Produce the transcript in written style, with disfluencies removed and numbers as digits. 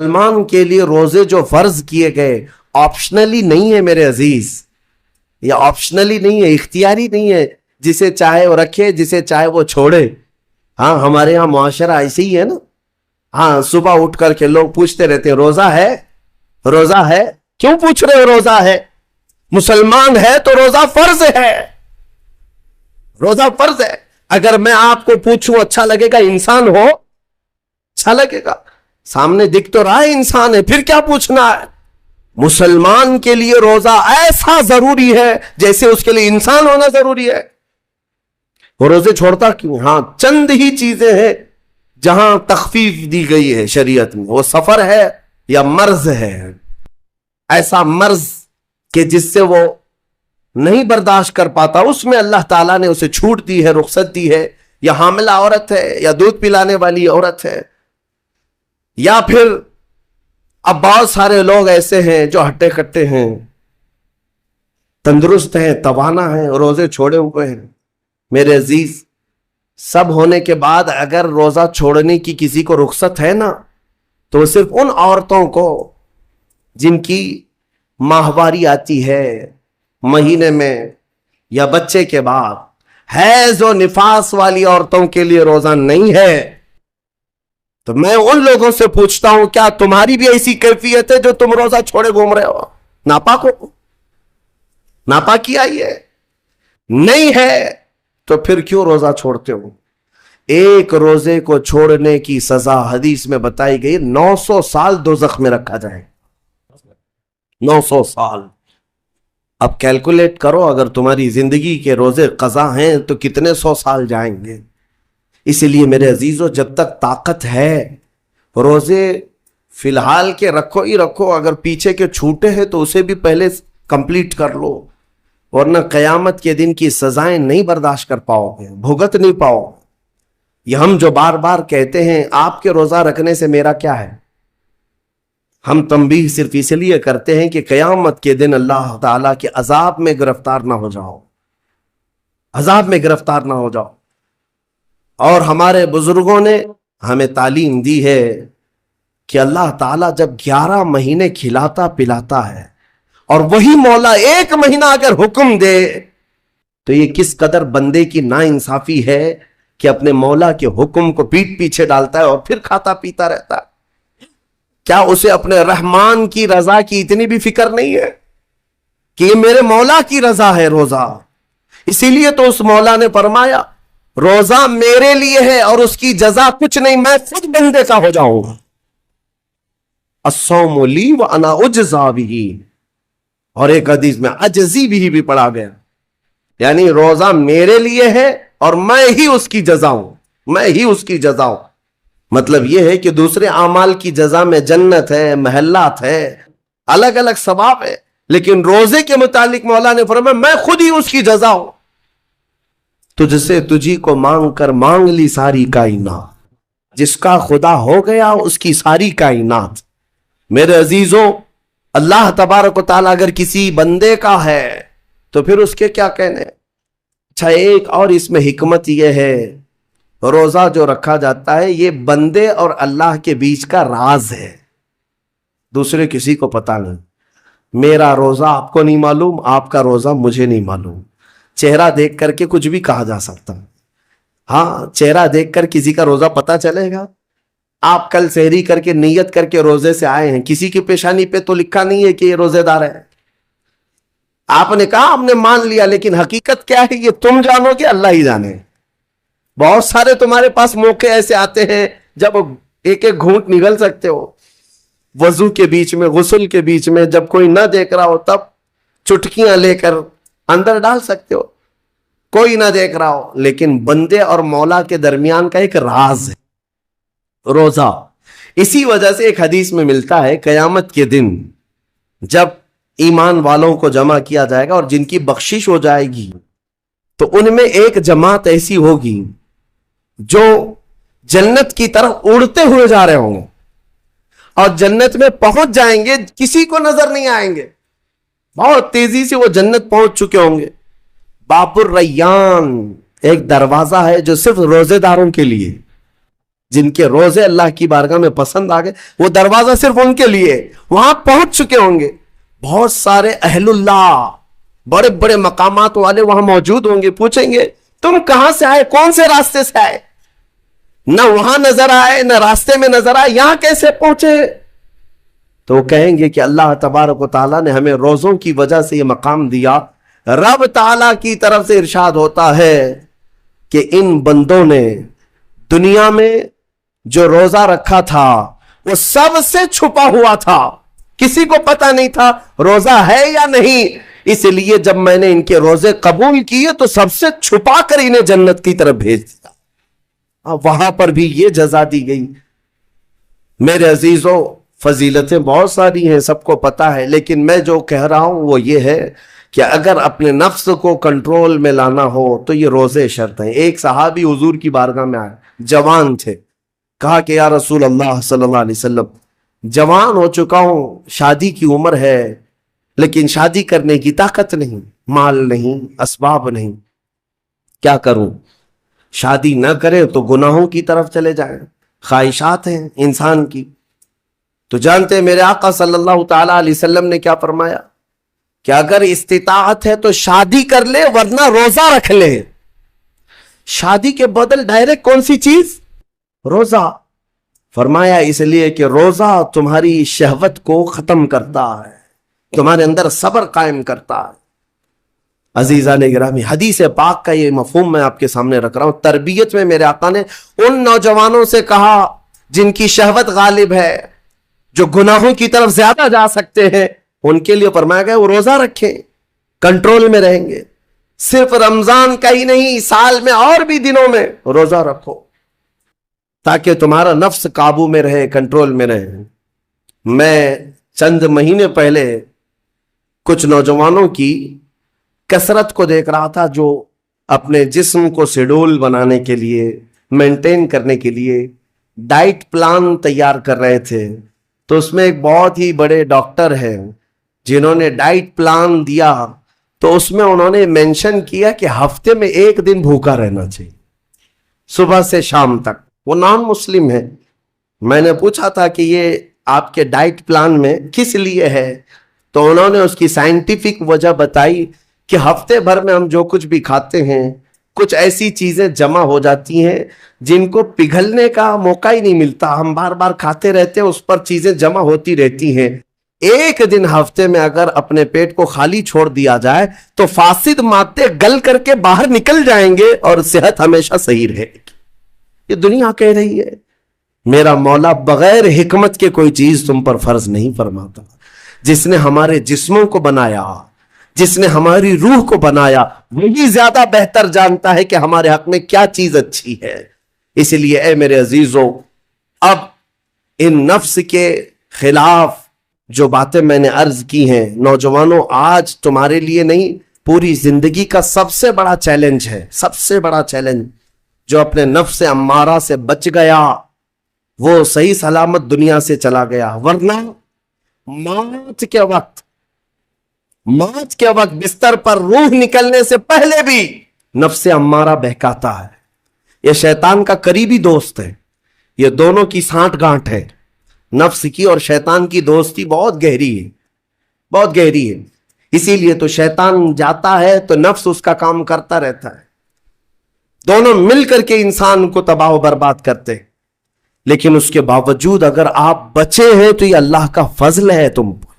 مسلمان کے لیے روزے جو فرض کیے گئے آپشنلی نہیں ہے میرے عزیز، یہ آپشنلی نہیں ہے، اختیاری نہیں ہے، جسے چاہے وہ رکھے جسے چاہے وہ چھوڑے۔ ہاں ہمارے ہاں معاشرہ ایسے ہی ہے نا، ہاں صبح اٹھ کر کے لوگ پوچھتے رہتے ہیں روزہ ہے، روزہ ہے؟ کیوں پوچھ رہے ہو روزہ ہے؟ مسلمان ہے تو روزہ فرض ہے، روزہ فرض ہے۔ اگر میں آپ کو پوچھوں اچھا لگے گا؟ انسان ہو اچھا لگے گا، سامنے دکھ تو رہا ہے انسان ہے، پھر کیا پوچھنا ہے؟ مسلمان کے لیے روزہ ایسا ضروری ہے جیسے اس کے لیے انسان ہونا ضروری ہے۔ وہ روزے چھوڑتا کیوں؟ ہاں چند ہی چیزیں ہیں جہاں تخفیف دی گئی ہے شریعت میں، وہ سفر ہے یا مرض ہے، ایسا مرض کہ جس سے وہ نہیں برداشت کر پاتا، اس میں اللہ تعالیٰ نے اسے چھوٹ دی ہے، رخصت دی ہے، یا حاملہ عورت ہے، یا دودھ پلانے والی عورت ہے، یا پھر اب بہت سارے لوگ ایسے ہیں جو ہٹے کٹے ہیں، تندرست ہیں، توانا ہیں، روزے چھوڑے ہوئے ہیں۔ میرے عزیز، سب ہونے کے بعد اگر روزہ چھوڑنے کی کسی کو رخصت ہے نا، تو صرف ان عورتوں کو جن کی ماہواری آتی ہے مہینے میں یا بچے کے بعد، حیض و نفاس والی عورتوں کے لیے روزہ نہیں ہے۔ تو میں ان لوگوں سے پوچھتا ہوں، کیا تمہاری بھی ایسی کیفیت ہے جو تم روزہ چھوڑے گھوم رہے ہو؟ ناپاک ہو؟ ناپاکی آئی ہے؟ نہیں ہے تو پھر کیوں روزہ چھوڑتے ہو؟ ایک روزے کو چھوڑنے کی سزا حدیث میں بتائی گئی 900 سال دوزخ میں رکھا جائے، 900 سال۔ اب کیلکولیٹ کرو، اگر تمہاری زندگی کے روزے قضا ہیں تو کتنے 100 سال جائیں گے۔ اس لیے میرے عزیزو، جب تک طاقت ہے روزے فی الحال کے رکھو ہی رکھو، اگر پیچھے کے چھوٹے ہیں تو اسے بھی پہلے کمپلیٹ کر لو، ورنہ قیامت کے دن کی سزائیں نہیں برداشت کر پاؤ گے، بھگت نہیں پاؤ۔ یہ ہم جو بار بار کہتے ہیں آپ کے روزہ رکھنے سے میرا کیا ہے، ہم تنبیہ صرف اس لیے کرتے ہیں کہ قیامت کے دن اللہ تعالیٰ کے عذاب میں گرفتار نہ ہو جاؤ، عذاب میں گرفتار نہ ہو جاؤ۔ اور ہمارے بزرگوں نے ہمیں تعلیم دی ہے کہ اللہ تعالیٰ جب 11 مہینے کھلاتا پلاتا ہے، اور وہی مولا 1 مہینہ اگر حکم دے، تو یہ کس قدر بندے کی ناانصافی ہے کہ اپنے مولا کے حکم کو پیٹ پیچھے ڈالتا ہے اور پھر کھاتا پیتا رہتا ہے۔ کیا اسے اپنے رحمان کی رضا کی اتنی بھی فکر نہیں ہے کہ یہ میرے مولا کی رضا ہے روزہ؟ اسی لیے تو اس مولا نے فرمایا روزہ میرے لیے ہے اور اس کی جزا کچھ نہیں، میں خود بندے کا ہو جاؤں گا۔ الصوم لی وانا اجزا بہ، اور ایک حدیث میں اجزی بھی پڑھا گیا، یعنی روزہ میرے لیے ہے اور میں ہی اس کی جزا ہوں، میں ہی اس کی جزا ہوں۔ مطلب یہ ہے کہ دوسرے اعمال کی جزا میں جنت ہے، محلات ہے، الگ الگ ثواب ہے، لیکن روزے کے متعلق مولا نے فرمایا میں خود ہی اس کی جزا ہوں۔ تجھ سے تجھی کو مانگ کر مانگ لی ساری کائنات، جس کا خدا ہو گیا اس کی ساری کائنات۔ میرے عزیزوں، اللہ تبارک و تعالیٰ اگر کسی بندے کا ہے تو پھر اس کے کیا کہنے۔ اچھا، ایک اور اس میں حکمت یہ ہے، روزہ جو رکھا جاتا ہے یہ بندے اور اللہ کے بیچ کا راز ہے، دوسرے کسی کو پتا نہیں۔ میرا روزہ آپ کو نہیں معلوم، آپ کا روزہ مجھے نہیں معلوم۔ چہرہ دیکھ کر کے کچھ بھی کہا جا سکتا ہے، ہاں چہرہ دیکھ کر کسی کا روزہ پتا چلے گا۔ آپ کل سحری کر کے نیت کر کے روزے سے آئے ہیں، کسی کی پیشانی پہ تو لکھا نہیں ہے کہ یہ روزے دار ہے، آپ نے کہا آپ نے مان لیا، لیکن حقیقت کیا ہے یہ تم جانو گے، اللہ ہی جانے۔ بہت سارے تمہارے پاس موقع ایسے آتے ہیں جب ایک ایک گھونٹ نگل سکتے ہو، وضو کے بیچ میں، غسل کے بیچ میں، جب کوئی نہ دیکھ رہا ہو تب چٹکیاں لے کر اندر ڈال سکتے ہو، کوئی نہ دیکھ رہا ہو۔ لیکن بندے اور مولا کے درمیان کا ایک راز ہے روزہ۔ اسی وجہ سے ایک حدیث میں ملتا ہے قیامت کے دن جب ایمان والوں کو جمع کیا جائے گا اور جن کی بخشش ہو جائے گی، تو ان میں ایک جماعت ایسی ہوگی جو جنت کی طرف اڑتے ہوئے جا رہے ہوں گے، اور جنت میں پہنچ جائیں گے، کسی کو نظر نہیں آئیں گے، بہت تیزی سے وہ جنت پہنچ چکے ہوں گے۔ باب الریان ایک دروازہ ہے جو صرف روزے داروں کے لیے، جن کے روزے اللہ کی بارگاہ میں پسند آ گئے، وہ دروازہ صرف ان کے لیے، وہاں پہنچ چکے ہوں گے۔ بہت سارے اہل اللہ، بڑے بڑے مقامات والے وہاں موجود ہوں گے، پوچھیں گے تم کہاں سے آئے، کون سے راستے سے آئے؟ نہ وہاں نظر آئے، نہ راستے میں نظر آئے، یہاں کیسے پہنچے؟ تو وہ کہیں گے کہ اللہ تبارک و تعالیٰ نے ہمیں روزوں کی وجہ سے یہ مقام دیا۔ رب تعالیٰ کی طرف سے ارشاد ہوتا ہے کہ ان بندوں نے دنیا میں جو روزہ رکھا تھا وہ سب سے چھپا ہوا تھا، کسی کو پتہ نہیں تھا روزہ ہے یا نہیں، اس لیے جب میں نے ان کے روزے قبول کیے تو سب سے چھپا کر انہیں جنت کی طرف بھیج دیا۔ وہاں پر بھی یہ جزا دی گئی۔ میرے عزیزوں، فضیلتیں بہت ساری ہیں، سب کو پتا ہے، لیکن میں جو کہہ رہا ہوں وہ یہ ہے کہ اگر اپنے نفس کو کنٹرول میں لانا ہو تو یہ روزے شرط ہیں۔ ایک صحابی حضور کی بارگاہ میں آئے، جوان تھے، کہا کہ یا رسول اللہ صلی اللہ علیہ وسلم، جوان ہو چکا ہوں، شادی کی عمر ہے، لیکن شادی کرنے کی طاقت نہیں، مال نہیں، اسباب نہیں، کیا کروں؟ شادی نہ کرے تو گناہوں کی طرف چلے جائیں، خواہشات ہیں انسان کی۔ تو جانتے ہیں میرے آقا صلی اللہ تعالی علیہ وسلم نے کیا فرمایا کہ اگر استطاعت ہے تو شادی کر لے، ورنہ روزہ رکھ لے۔ شادی کے بدل ڈائریکٹ کون سی چیز؟ روزہ۔ فرمایا اس لیے کہ روزہ تمہاری شہوت کو ختم کرتا ہے، تمہارے اندر صبر قائم کرتا ہے۔ عزیزان گرامی، حدیث پاک کا یہ مفہوم میں آپ کے سامنے رکھ رہا ہوں۔ تربیت میں میرے آقا نے ان نوجوانوں سے کہا جن کی شہوت غالب ہے، جو گناہوں کی طرف زیادہ جا سکتے ہیں، ان کے لیے فرمایا گیا وہ روزہ رکھیں، کنٹرول میں رہیں گے۔ صرف رمضان کا ہی نہیں، سال میں اور بھی دنوں میں روزہ رکھو تاکہ تمہارا نفس قابو میں رہے، کنٹرول میں رہے۔ میں چند مہینے پہلے کچھ نوجوانوں کی کثرت کو دیکھ رہا تھا جو اپنے جسم کو شیڈول بنانے کے لیے، مینٹین کرنے کے لیے ڈائٹ پلان تیار کر رہے تھے۔ تو اس میں ایک بہت ہی بڑے ڈاکٹر ہیں جنہوں نے ڈائٹ پلان دیا، تو اس میں انہوں نے مینشن کیا کہ ہفتے میں ایک دن بھوکا رہنا چاہیے، صبح سے شام تک۔ وہ نان مسلم ہے۔ میں نے پوچھا تھا کہ یہ آپ کے ڈائٹ پلان میں کس لیے ہے؟ تو انہوں نے اس کی سائنٹیفک وجہ بتائی کہ ہفتے بھر میں ہم جو کچھ بھی کھاتے ہیں، کچھ ایسی چیزیں جمع ہو جاتی ہیں جن کو پگھلنے کا موقع ہی نہیں ملتا، ہم بار بار کھاتے رہتے ہیں، اس پر چیزیں جمع ہوتی رہتی ہیں۔ ایک دن ہفتے میں اگر اپنے پیٹ کو خالی چھوڑ دیا جائے تو فاسد مادے گل کر کے باہر نکل جائیں گے اور صحت ہمیشہ صحیح رہے گی۔ یہ دنیا کہہ رہی ہے، میرا مولا بغیر حکمت کے کوئی چیز تم پر فرض نہیں فرماتا۔ جس نے ہمارے جسموں کو بنایا، جس نے ہماری روح کو بنایا، وہی زیادہ بہتر جانتا ہے کہ ہمارے حق میں کیا چیز اچھی ہے۔ اس لیے اے میرے عزیزوں، اب ان نفس کے خلاف جو باتیں میں نے عرض کی ہیں، نوجوانوں، آج تمہارے لیے نہیں، پوری زندگی کا سب سے بڑا چیلنج ہے، سب سے بڑا چیلنج۔ جو اپنے نفس امارہ سے بچ گیا وہ صحیح سلامت دنیا سے چلا گیا، ورنہ موت کے وقت بستر پر روح نکلنے سے پہلے بھی نفس امارہ بہکاتا ہے۔ یہ شیطان کا قریبی دوست ہے، یہ دونوں کی سانٹھ گانٹھ ہے۔ نفس کی اور شیطان کی دوستی بہت گہری ہے، بہت گہری ہے۔ اسی لیے تو شیطان جاتا ہے تو نفس اس کا کام کرتا رہتا ہے، دونوں مل کر کے انسان کو تباہ و برباد کرتے ہیں۔ لیکن اس کے باوجود اگر آپ بچے ہیں تو یہ اللہ کا فضل ہے تم پر۔